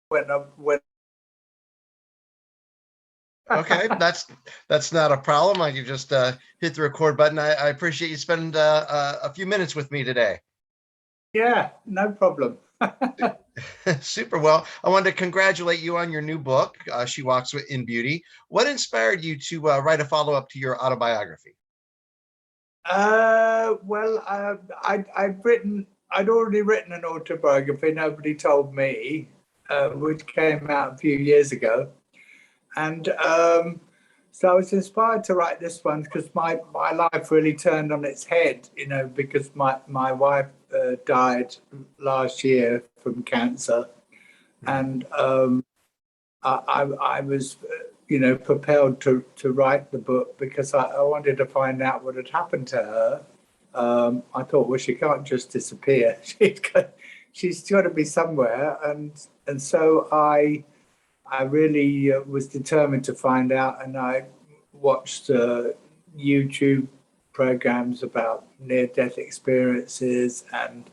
when Okay, that's not a problem. I can just hit the record button. I appreciate you spending a few minutes with me today. Yeah, no problem. Super. Well, I wanted to congratulate you on your new book, She Walks in Beauty. What inspired you to write a follow-up to your autobiography? Well, I'd already written an autobiography. Nobody told me, which came out a few years ago, and so I was inspired to write this one because my life really turned on its head. Because my wife died last year from cancer, and I was, propelled to write the book because I wanted to find out what had happened to her. I thought, well, she can't just disappear. She's got to be somewhere, and so I really was determined to find out, and I watched YouTube programs about near-death experiences, and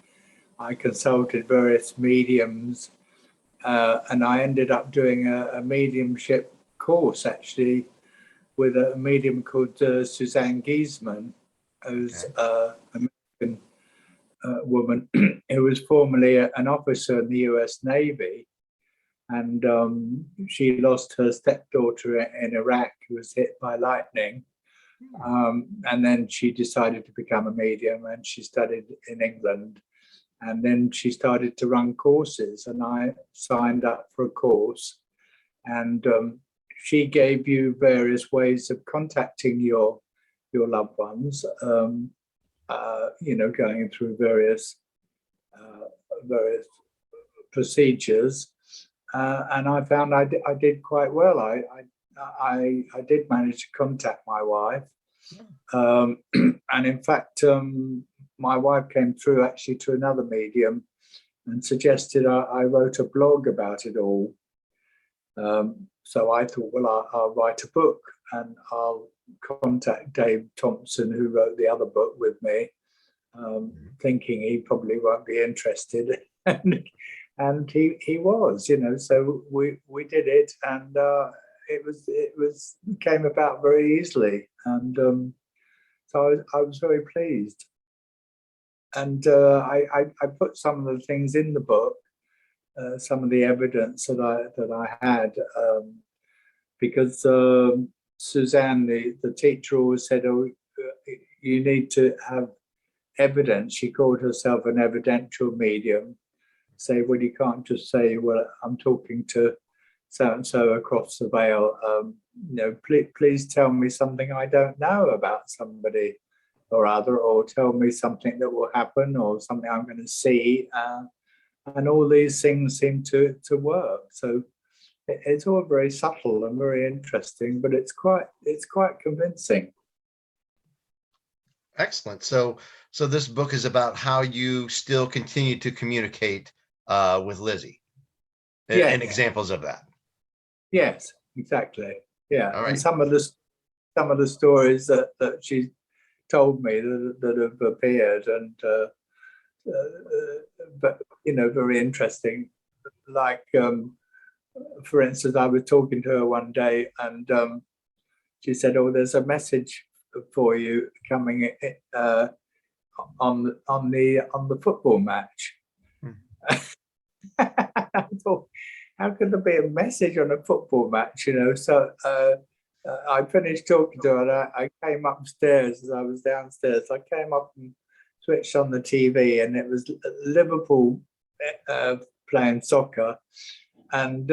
I consulted various mediums, and I ended up doing a mediumship course actually with a medium called Suzanne Giesman, who's an American woman who was formerly an officer in the US Navy. And she lost her stepdaughter in Iraq, who was hit by lightning. And then she decided to become a medium, and she studied in England. And then she started to run courses, and I signed up for a course. And she gave you various ways of contacting your loved ones, going through various procedures. And I found I did quite well. I did manage to contact my wife, and in fact, my wife came through actually to another medium and suggested I wrote a blog about it all. So I thought, well, I'll write a book, and I'll contact Dave Thompson, who wrote the other book with me, thinking he probably won't be interested. And he was, so we did it, and it came about very easily, and so I was very pleased. And I put some of the things in the book, some of the evidence that I had, because Suzanne, the teacher, always said, "Oh, you need to have evidence." She called herself an evidential medium. Say, well, you can't just say, well, I'm talking to so and so across the veil. Please tell me something I don't know about somebody or other, or tell me something that will happen, or something I'm going to see. And all these things seem to work. So it's all very subtle and very interesting, but it's quite convincing. Excellent. So this book is about how you still continue to communicate with Lizzie, and examples of that. Yes, exactly. Yeah, All right. and some of the stories that she told me that have appeared, and but very interesting. Like, for instance, I was talking to her one day, and she said, "Oh, there's a message for you coming on the football match." I thought, how could there be a message on a football match? So I finished talking to her, and I came upstairs. As I was downstairs, I came up and switched on the TV, and it was Liverpool playing soccer, and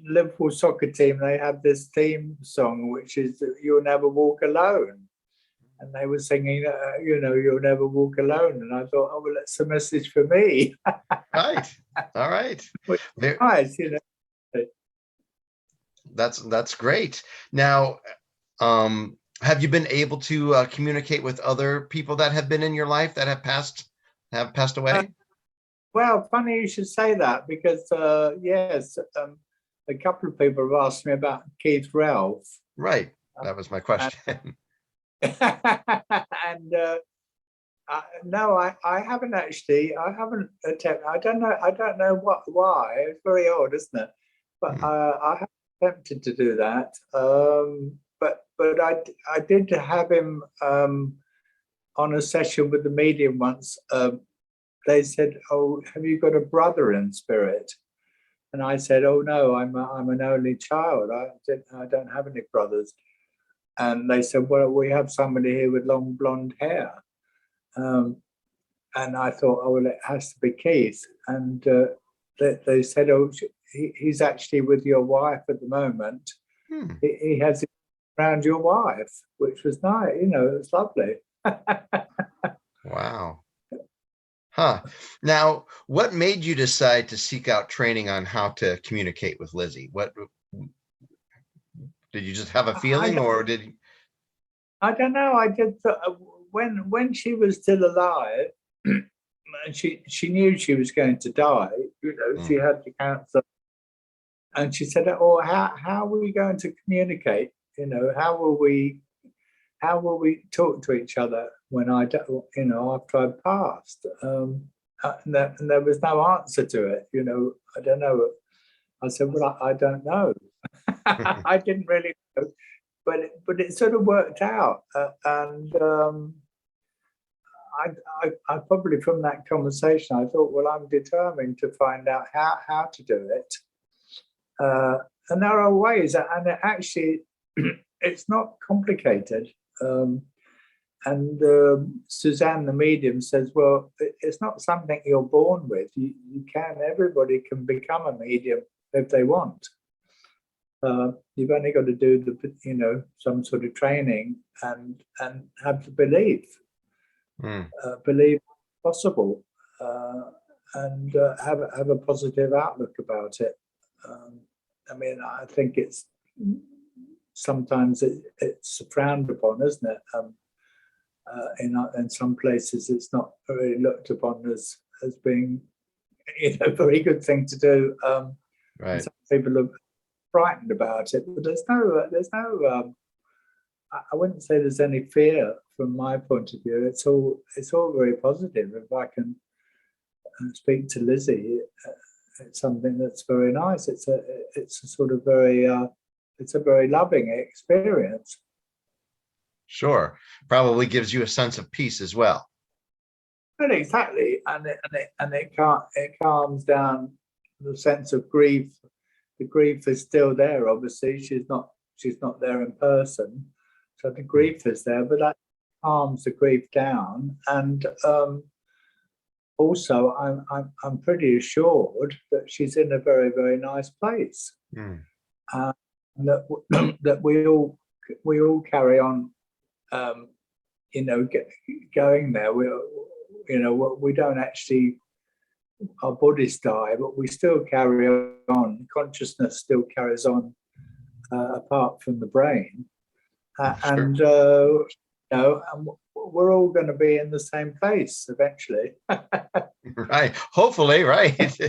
Liverpool soccer team, they have this theme song, which is "You'll Never Walk Alone," and they were singing, "You'll never walk alone." And I thought, oh, well, that's a message for me. Right. All right. Nice, That's great. Now, have you been able to communicate with other people that have been in your life that have passed away? Well, funny you should say that, because yes, a couple of people have asked me about Keith Ralph. Right. That was my question. And No, I haven't actually. I haven't attempted. I don't know why. It's very odd, isn't it? But Hmm. I have attempted to do that. But I did have him on a session with the medium once. They said, "Oh, have you got a brother in spirit?" And I said, "Oh no, I'm an only child. I don't have any brothers." And they said, "Well, we have somebody here with long blonde hair." Um, and I thought, "Oh, well, it has to be Keith." And they said, "Oh, he's actually with your wife at the moment. Hmm. He has it around your wife," which was nice. You know, it was lovely. Wow. Huh. Now, what made you decide to seek out training on how to communicate with Lizzie? What did you just have a I, feeling, or did you? I don't know. I did when she was still alive, and she knew she was going to die. You know, she Mm, had the cancer, and she said, "Oh, how are we going to communicate? You know, how will we talk to each other when you know, after I passed?" And there was no answer to it. You know, I don't know. I said, "Well, I don't know." I didn't really know, but it sort of worked out, and I probably from that conversation I thought, well, I'm determined to find out how to do it, and there are ways, and it actually it's not complicated. Um, and Suzanne, the medium, says, well, it's not something you're born with. Everybody can become a medium if they want. You've only got to do you know, some sort of training and have the belief, mm, believe it's possible, and have a positive outlook about it. Um, I mean, I think it's sometimes it's frowned upon, isn't it? In some places, it's not really looked upon as being, you know, a very good thing to do. And right. some people are frightened about it, but there's no. I wouldn't say there's any fear from my point of view. It's all very positive. If I can speak to Lizzie, it's something that's very nice. It's a sort of very it's a very loving experience. Sure. Probably gives you a sense of peace as well. And exactly, it calms down the sense of grief. The grief is still there. Obviously, she's not there in person, so the Mm, grief is there, but that calms the grief down. And also, I'm pretty assured that she's in a very nice place, mm, and that that we all carry on. Um, you know, going there. You know, we don't actually, our bodies die, but we still carry on. Consciousness still carries on apart from the brain, sure. you know, and we're all going to be in the same place eventually. Right. Hopefully, right. That's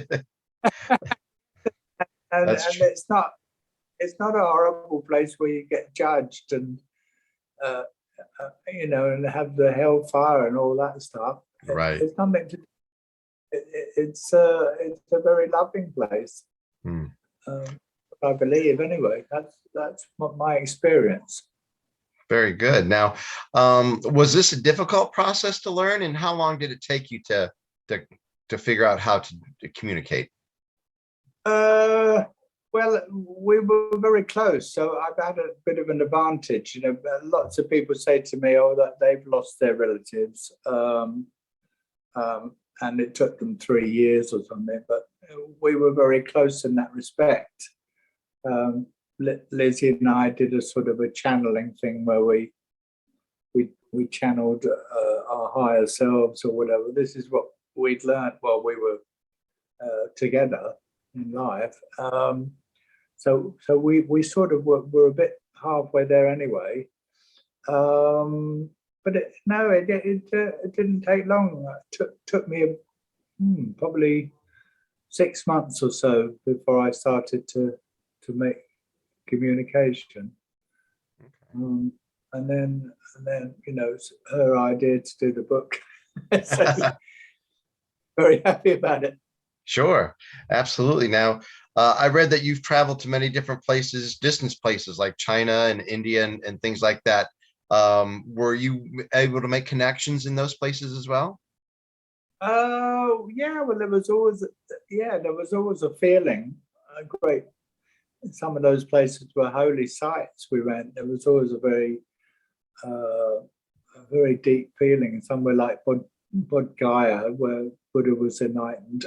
And true. it's not a horrible place where you get judged and uh, you know, and have the hellfire and all that stuff. Right. It's nothing to. It's a very loving place. Mm. Um, I believe anyway. That's what my experience. Very good. Now, was this a difficult process to learn, and how long did it take you to to figure out how to communicate? Uh, well, we were very close, so I've had a bit of an advantage. You know, lots of people say to me, "Oh, that they've lost their relatives," and it took them 3 years or something. But we were very close in that respect. Um, Lizzie and I did a sort of a channeling thing where we channeled our higher selves or whatever. This is what we'd learned while we were together in life. So we sort of were a bit halfway there anyway. But no, it didn't take long. It took me probably 6 months or so before I started to make communication. Okay. Um, and then you know, it's her idea to do the book. So very happy about it. Sure, absolutely. Now, I read that you've traveled to many different places, distance places like China and India and things like that. Were you able to make connections in those places as well? Oh, yeah. Well, there was always a feeling. Great. Some of those places were holy sites. We went. There was always a very deep feeling. Somewhere like Bodh Gaya, where Buddha was enlightened.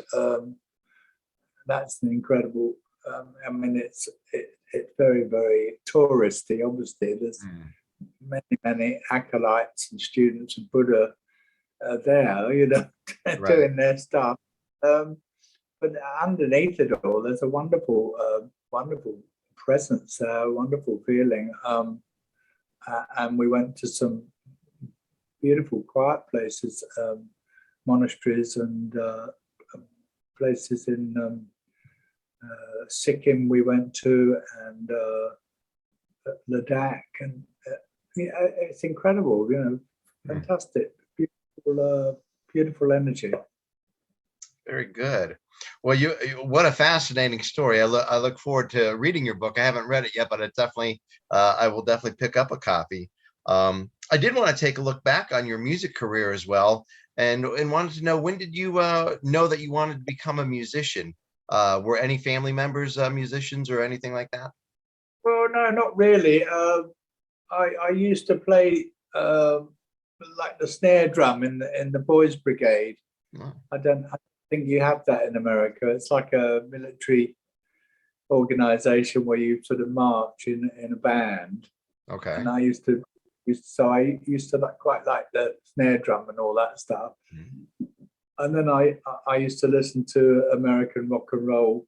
That's an incredible. I mean, it's very, very touristy. Obviously, there's many acolytes and students of Buddha there, Right. doing their stuff. But underneath it all, there's a wonderful presence, a wonderful feeling. And we went to some beautiful, quiet places, monasteries and places in Sikkim we went to, and Ladakh, and yeah, it's incredible, fantastic, beautiful energy. Very good. Well, what a fascinating story. I look forward to reading your book. I haven't read it yet, but I will definitely pick up a copy. I did want to take a look back on your music career as well, and wanted to know, when did you know that you wanted to become a musician? Were any family members musicians or anything like that? Well, no, not really. I used to play like the snare drum in the boys' brigade. Oh, I think you have that in America. It's like a military organization where you sort of march in a band. okay. And I used to quite like the snare drum and all that stuff. Mhm. And then I used to listen to American rock and roll,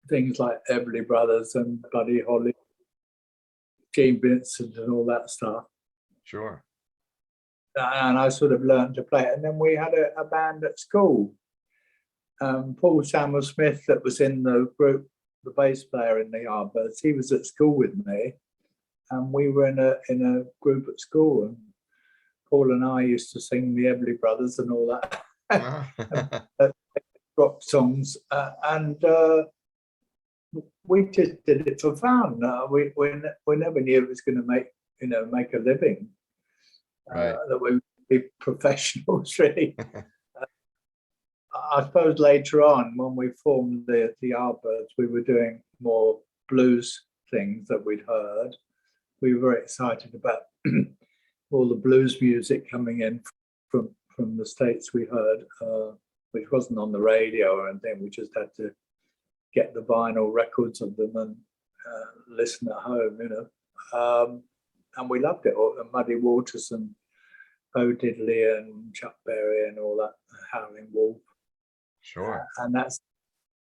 things like Everly Brothers and Buddy Holly, Gene Vincent and all that stuff. Sure. And I sort of learned to play it. And then we had a band at school. Paul Samuel Smith, that was in the group, the bass player in the Yardbirds, he was at school with me, and we were in a group at school. And Paul and I used to sing the Everly Brothers and all that rock songs, and we just did it for fun. We never knew it was going to make a living. Right. That we would be professionals, really. I suppose later on, when we formed the Yardbirds, we were doing more blues things that we'd heard. We were very excited about all the blues music coming in from the States we heard, which wasn't on the radio or anything. We just had to get the vinyl records of them and listen at home, and we loved it. Muddy Waters and Bo Diddley and Chuck Berry and all that, Howling Wolf. Sure. And that's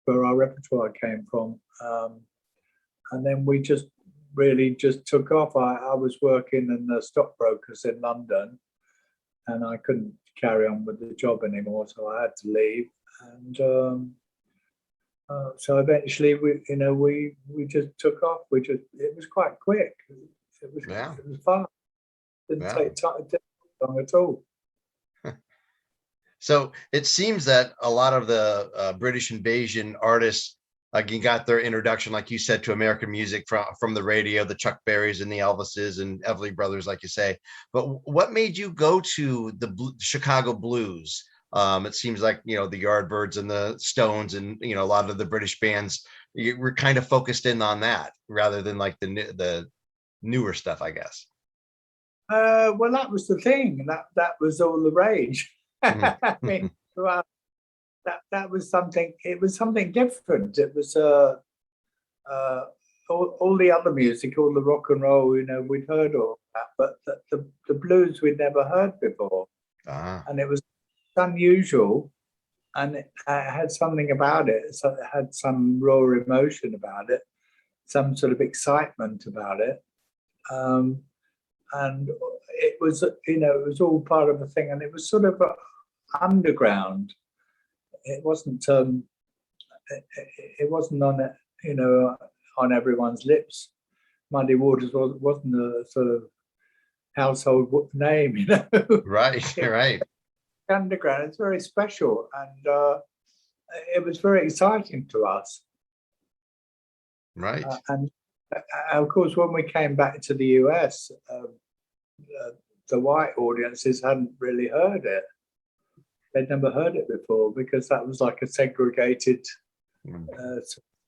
where our repertoire came from. And then we just really took off. I was working in the stockbrokers in London, and I couldn't carry on with the job anymore, so I had to leave. And so eventually, we just took off. It was quite quick. It was fast. Didn't take time. It didn't take long at all. So it seems that a lot of the British invasion artists again got their introduction, like you said, to American music from the radio, the Chuck Berrys and the Elvises and Everly Brothers, like you say. But what made you go to the Chicago blues? It seems like, the Yardbirds and the Stones and, a lot of the British bands, you were kind of focused in on that rather than like the newer stuff, I guess. Well, that was the thing. That was all the rage. I mean, well, that was something. It was something different. It was all the other music, all the rock and roll. We'd heard all that, but the blues we'd never heard before, and it was unusual, and it had something about it. So it had some raw emotion about it, some sort of excitement about it. And it was, it was all part of a thing, and it was sort of underground. It wasn't, it wasn't on, on everyone's lips. Muddy Waters wasn't a sort of household name, Right, right. underground. It's very special, and it was very exciting to us. Right. And of course, when we came back to the US, the white audiences hadn't really heard it. They'd never heard it before because that was like a segregated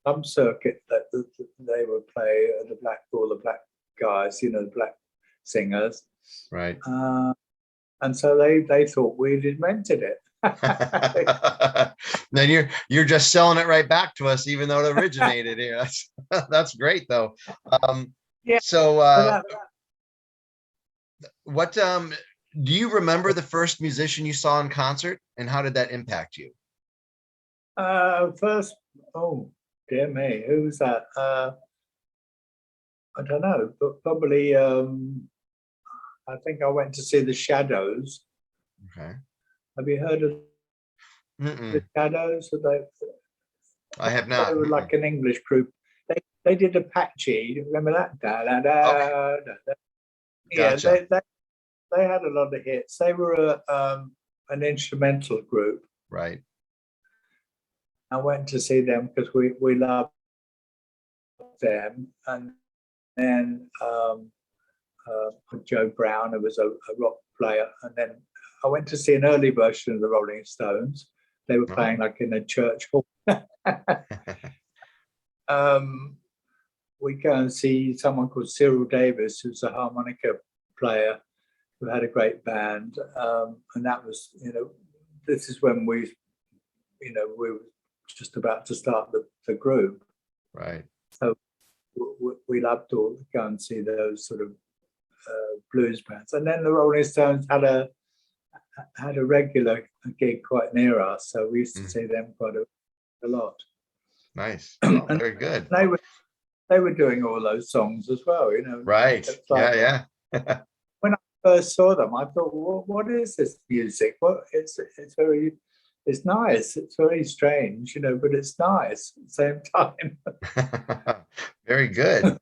sub circuit that they would play. All the black guys, you know, the black singers, Right. and so they thought we'd invented it. Then you're just selling it right back to us, even though it originated here. That's great, though. Yeah. So, But what do you remember the first musician you saw in concert, and how did that impact you? first, oh dear me, who was that? I don't know, but probably. I think I went to see the Shadows. Okay. Have you heard of the Shadows? I have They not. were like an English group. They did Apache. Remember that? Da, da, da, Okay. da, da. Yeah, Gotcha. they had a lot of hits. They were an instrumental group. Right. I went to see them because we loved them. And then Joe Brown, who was a rock player. And then I went to see an early version of the Rolling Stones. They were playing like in a church hall. We go and see someone called Cyril Davis, who's a harmonica player who had a great band. And that was, you know, this is when we were just about to start the group. Right. So we loved to go and see those sort of blues bands. And then the Rolling Stones had a regular gig quite near us, so we used to see them quite a lot. Nice. Oh, very good. They were doing all those songs as well, you know. Right. Like, Yeah. when I first saw them, I thought, well, what is this music? Well, it's nice. It's very strange, you know, but it's nice at the same time. Very good.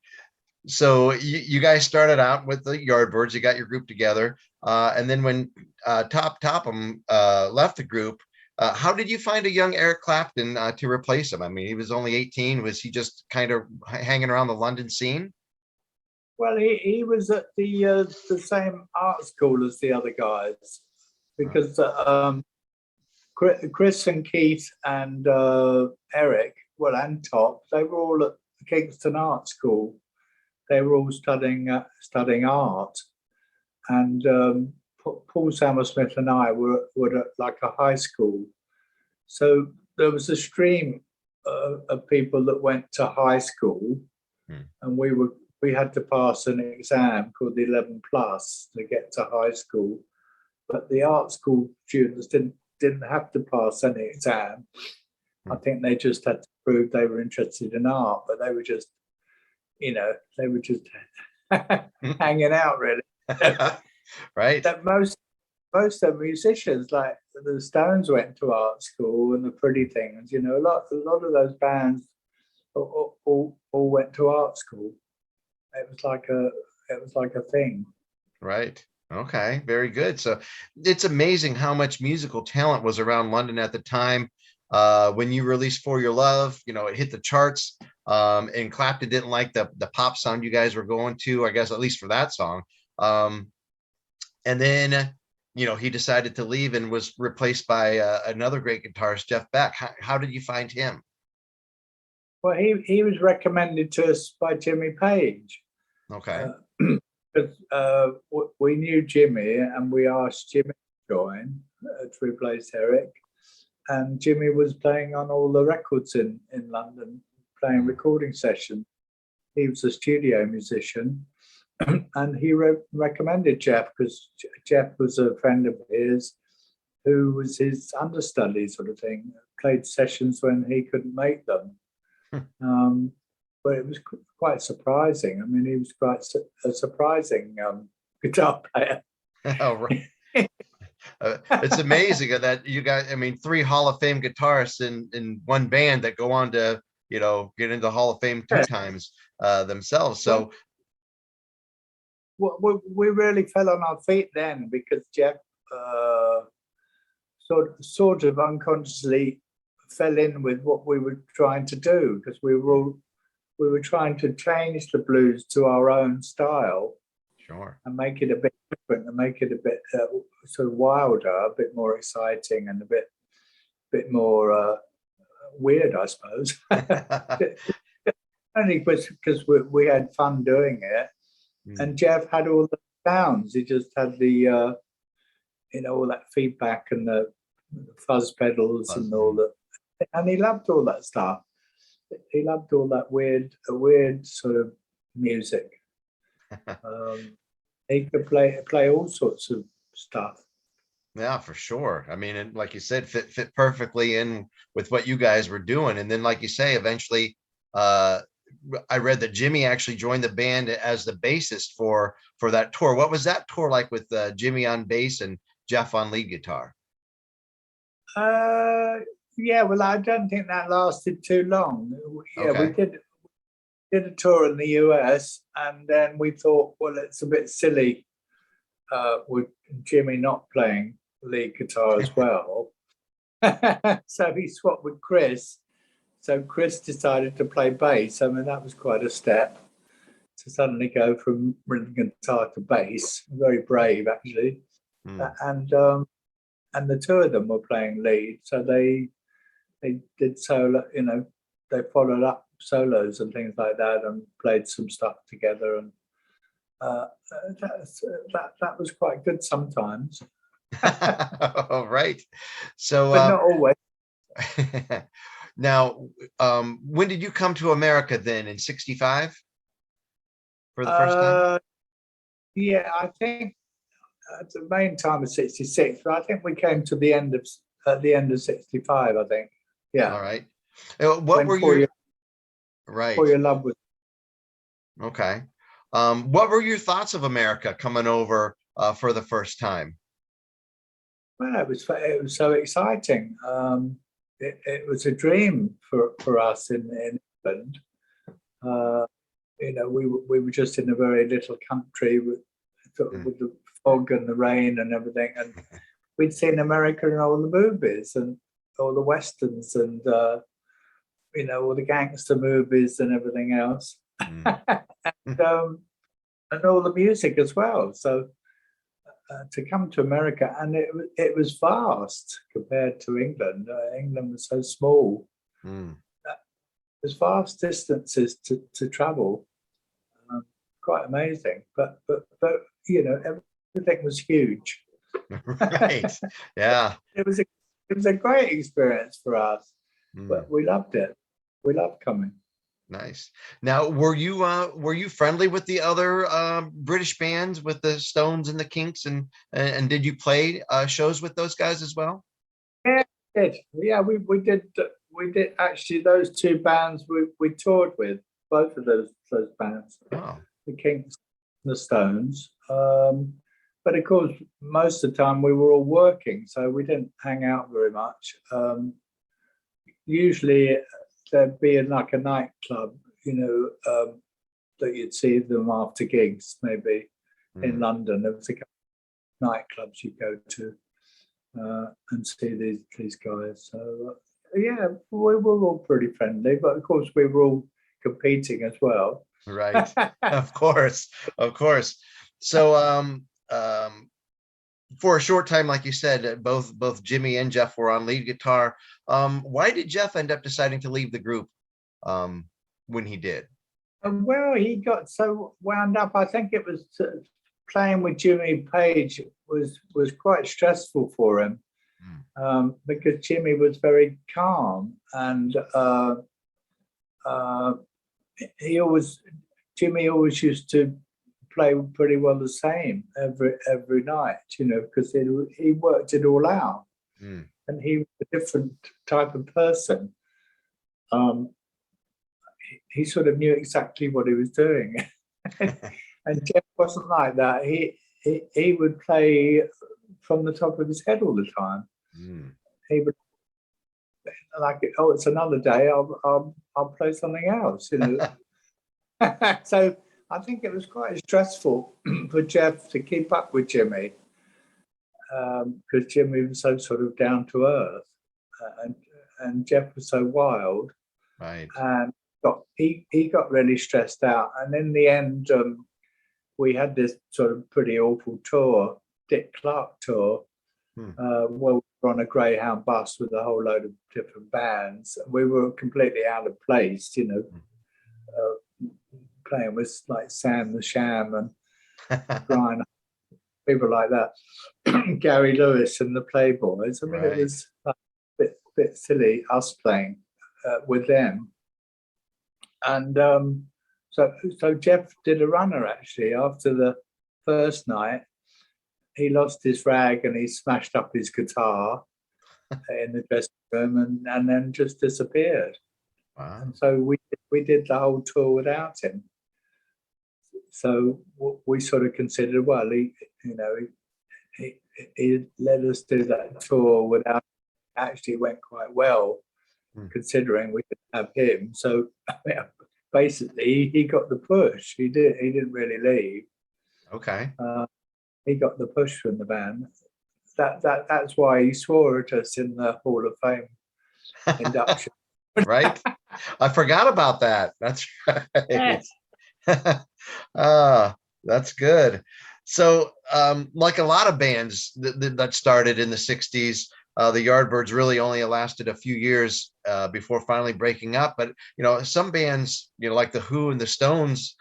So you guys started out with the Yardbirds. You got your group together, and then when Topham left the group, how did you find a young Eric Clapton to replace him? I mean, he was only 18. Was he just kind of hanging around the London scene? Well, he was at the same art school as the other guys, because Chris and Keith and Eric, well, and Top, they were all at Kingston Art School. They were all studying art, and Paul Sammersmith and I were at like a high school. So there was a stream of people that went to high school, and we had to pass an exam called the 11 plus to get to high school, but the art school students didn't have to pass any exam. I think they just had to prove they were interested in art, but they were just, you know, hanging out really. Right. That most of the musicians, like the Stones, went to art school, and the Pretty Things, you know, a lot of those bands all went to art school. It was like a thing. Right. Okay. Very good. So it's amazing how much musical talent was around London at the time. When you released For Your Love, you know, it hit the charts. And Clapton didn't like the pop sound you guys were going to, I guess, at least for that song. And then, you know, he decided to leave and was replaced by another great guitarist, Jeff Beck. How did you find him? Well, he was recommended to us by Jimmy Page. Okay. We knew Jimmy, and we asked Jimmy to join to replace Eric. And Jimmy was playing on all the records in London, playing recording sessions. He was a studio musician, and he recommended Jeff because Jeff was a friend of his who was his understudy sort of thing, played sessions when he couldn't make them. But it was quite surprising. I mean, he was quite a surprising guitar player. Oh, right. It's amazing that you guys, I mean, 3 Hall of Fame guitarists in one band that go on to, you know, get into the Hall of Fame 2 times themselves. So we really fell on our feet then, because Jeff sort of unconsciously fell in with what we were trying to do, because we were trying to change the blues to our own style Sure. and make it a bit different and make it a bit sort of wilder, a bit more exciting, and a bit more weird, I suppose. Only because we had fun doing it, and Jeff had all the sounds. He just had the all that feedback and the fuzz pedals and all that, and he loved all that stuff. He loved all that weird sort of music. He could play all sorts of stuff. Yeah, for sure. I mean, and like you said, fit perfectly in with what you guys were doing. And then, like you say, eventually, I read that Jimmy actually joined the band as the bassist for that tour. What was that tour like with Jimmy on bass and Jeff on lead guitar? Yeah, well, I don't think that lasted too long. Yeah, Okay. we did a tour in the US, and then we thought, well, it's a bit silly with Jimmy not playing lead guitar as well. So he swapped with Chris. So Chris decided to play bass. I mean, that was quite a step to suddenly go from rhythm guitar to bass. Very brave, actually. And the two of them were playing lead, so they did solo. They followed up solos and things like that, and played some stuff together, and that was quite good sometimes. All right. So, but not always. Now, when did you come to America then? In '65 for the first time? Yeah, I think the main time was '66, but I think we came to the end of '65. I think. Yeah. All right. What were your right? For your love was. Okay. What were your thoughts of America coming over for the first time? Well, it was so exciting. It was a dream for us in England. We were just in a very little country with the fog and the rain and everything, and we'd seen America in all the movies and all the westerns and all the gangster movies and everything else, and all the music as well. So to come to America, and it was vast compared to England. England was so small. There's vast distances to travel. Quite amazing, but everything was huge. Right. Yeah. It was a great experience for us, but we loved it. We loved coming. Nice. Now, were you friendly with the other British bands, with the Stones and the Kinks, and did you play shows with those guys as well? Yeah, we did. Yeah, we did actually. Those two bands we toured with, both of those bands, the Kinks, and the Stones. But of course, most of the time we were all working, so we didn't hang out very much. Usually there'd be like a nightclub, that you'd see them after gigs, maybe in London. There was a couple of nightclubs you go to and see these guys. So yeah, we were all pretty friendly, but of course we were all competing as well. Right. Of course. So for a short time, like you said, both Jimmy and Jeff were on lead guitar. Why did Jeff end up deciding to leave the group when he did? Well, he got so wound up. I think it was playing with Jimmy Page was quite stressful for him, because Jimmy was very calm, and Jimmy always used to play pretty well the same every night, because he worked it all out, and he was a different type of person. He sort of knew exactly what he was doing, and Jeff wasn't like that. He would play from the top of his head all the time. He would it's another day. I'll play something else, So I think it was quite stressful for Jeff to keep up with Jimmy. because Jimmy was so sort of down to earth, and Jeff was so wild, Right. and he got really stressed out. And in the end, we had this sort of pretty awful tour, Dick Clark tour, where we were on a Greyhound bus with a whole load of different bands. We were completely out of place, you know, playing with like Sam the Sham and Brian, people like that, Gary Lewis and the Playboys. I mean, Right. it was a bit silly us playing with them. And so Jeff did a runner actually after the first night. He lost his rag and he smashed up his guitar in the dressing room and then just disappeared. Wow. And so we did the whole tour without him. So we sort of considered, well, he let us do that tour without. Actually went quite well, considering we didn't have him. So basically, he got the push. He didn't really leave. Okay. He got the push from the band. That's why he swore at us in the Hall of Fame induction. Right. I forgot about that. That's right. That's good. So, like a lot of bands that started in the 60s, the Yardbirds really only lasted a few years before finally breaking up. But, you know, some bands, you know, like the Who and the Stones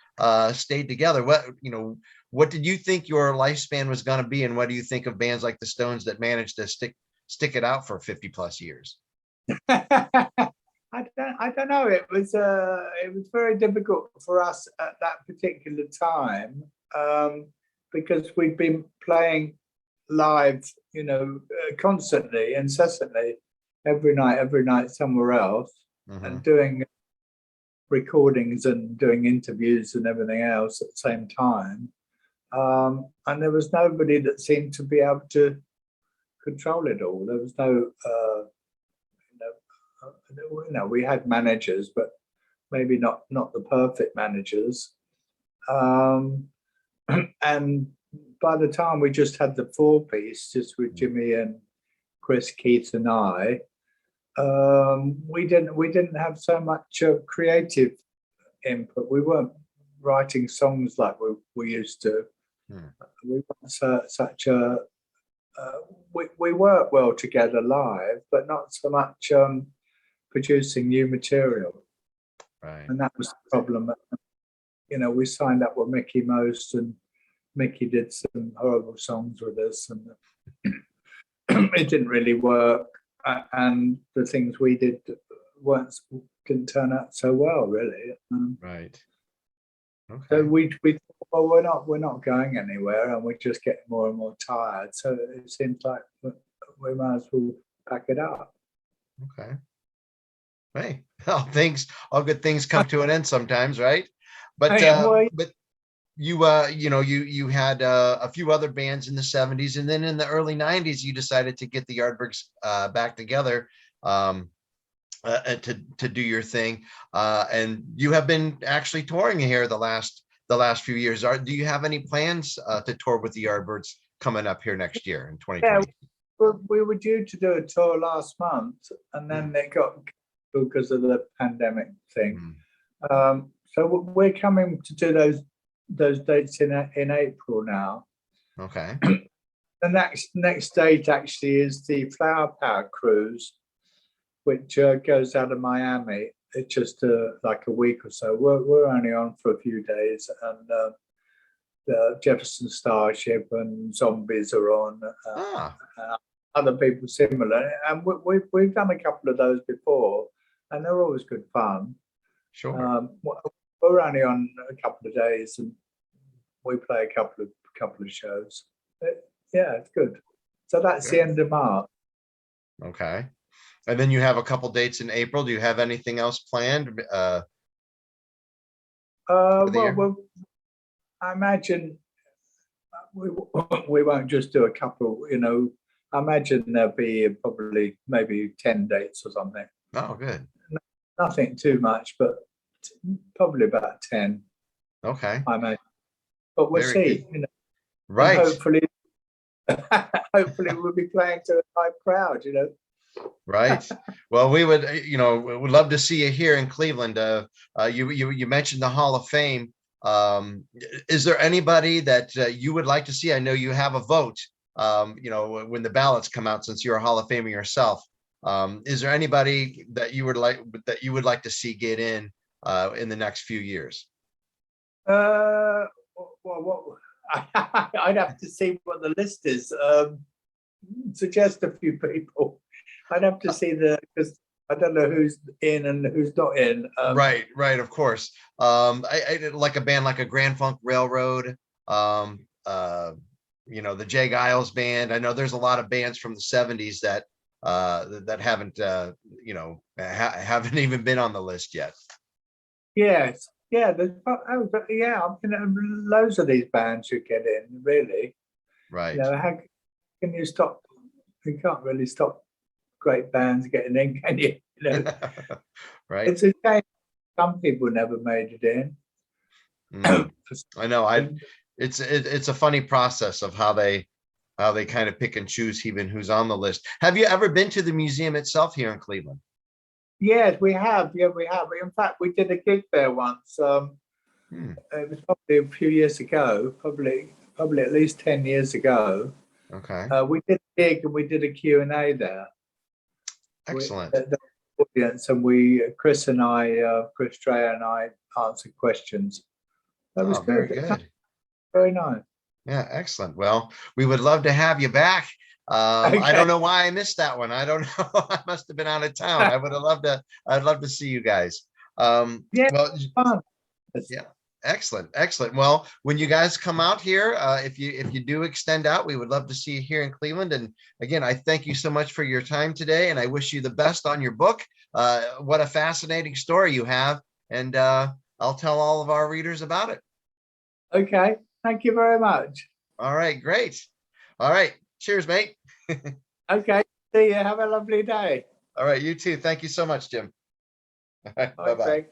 stayed together. What did you think your lifespan was going to be? And what do you think of bands like the Stones that managed to stick it out for 50 plus years? I don't know. It was very difficult for us at that particular time because we'd been playing live, you know, constantly, incessantly, every night somewhere else, and doing recordings and doing interviews and everything else at the same time. And there was nobody that seemed to be able to control it all. There was no we had managers, but maybe not the perfect managers. And by the time we just had the 4-piece, just with Jimmy and Chris, Keith, and I, we didn't have so much creative input. We weren't writing songs like we used to. We weren't such a. We worked well together live, but not so much producing new material. Right. And that was the problem. You know, we signed up with Mickey Most, and Mickey did some horrible songs with us, and it didn't really work. And the things we did didn't turn out so well, really. Right. Okay. So we thought, well, we're not going anywhere, and we're just getting more and more tired. So it seems like we might as well pack it up. Okay. Hey, all good things come to an end sometimes, right? But you had a few other bands in the 70s, and then in the early 90s you decided to get the Yardbirds back together to do your thing, and you have been actually touring here the last few years. Do you have any plans to tour with the Yardbirds coming up here next year in 2020? Yeah, we were due to do a tour last month, and then it got because of the pandemic thing. So we're coming to do those dates in April now. Okay. The next date actually is the Flower Power Cruise, which goes out of Miami. It's just like a week or so. We're only on for a few days, and the Jefferson Starship and Zombies are on. Other people similar, and we've done a couple of those before, and they're always good fun. Sure. We're only on a couple of days, and we play a couple of shows. Yeah, it's good. So that's the end of March. Okay. And then you have a couple dates in April. Do you have anything else planned? Well, I imagine we won't just do a couple. You know, I imagine there'll be probably maybe 10 dates or something. Oh, good. Nothing too much, but probably about 10. Okay. I imagine, but we'll see. You know, right. and hopefully hopefully we'll be playing to a live crowd, you know. Right. Well, we would, we would love to see you here in Cleveland. You mentioned the Hall of Fame. Is there anybody that you would like to see? I know you have a vote, when the ballots come out, since you're a Hall of Famer yourself. Is there anybody that you would like to see get in the next few years? Well, I'd have to see what the list is. Suggest a few people. I'd have to see because I don't know who's in and who's not in. Right, of course. I like a band like a Grand Funk Railroad, the Jay Giles band. I know there's a lot of bands from the 70s that haven't haven't even been on the list yet. Yes, yeah, I mean, loads of these bands should get in, really. Right. How can you stop? You can't really stop great bands getting in, can you? Right. It's a shame some people never made it in. I know. It's a funny process of how they kind of pick and choose even who's on the list. Have you ever been to the museum itself here in Cleveland? Yes, we have. Yeah, we have. In fact, we did a gig there once. It was probably a few years ago, probably at least 10 years ago. Okay. We did a gig and we did a Q&A there. Excellent. The audience, and Chris Trey and I answered questions. That was very good. good. Very nice. Yeah, excellent. Well, we would love to have you back. Okay. I don't know why I missed that one. I don't know. I must have been out of town. I'd love to see you guys. Yeah. Well, fun. yeah. Excellent. Well, when you guys come out here, if you do extend out, we would love to see you here in Cleveland. And again, I thank you so much for your time today, and I wish you the best on your book. What a fascinating story you have, and I'll tell all of our readers about it. Okay. Thank you very much. All right, great. All right. Cheers, mate. Okay. See you. Have a lovely day. All right, you too. Thank you so much, Jim. All right, bye-bye. Greg.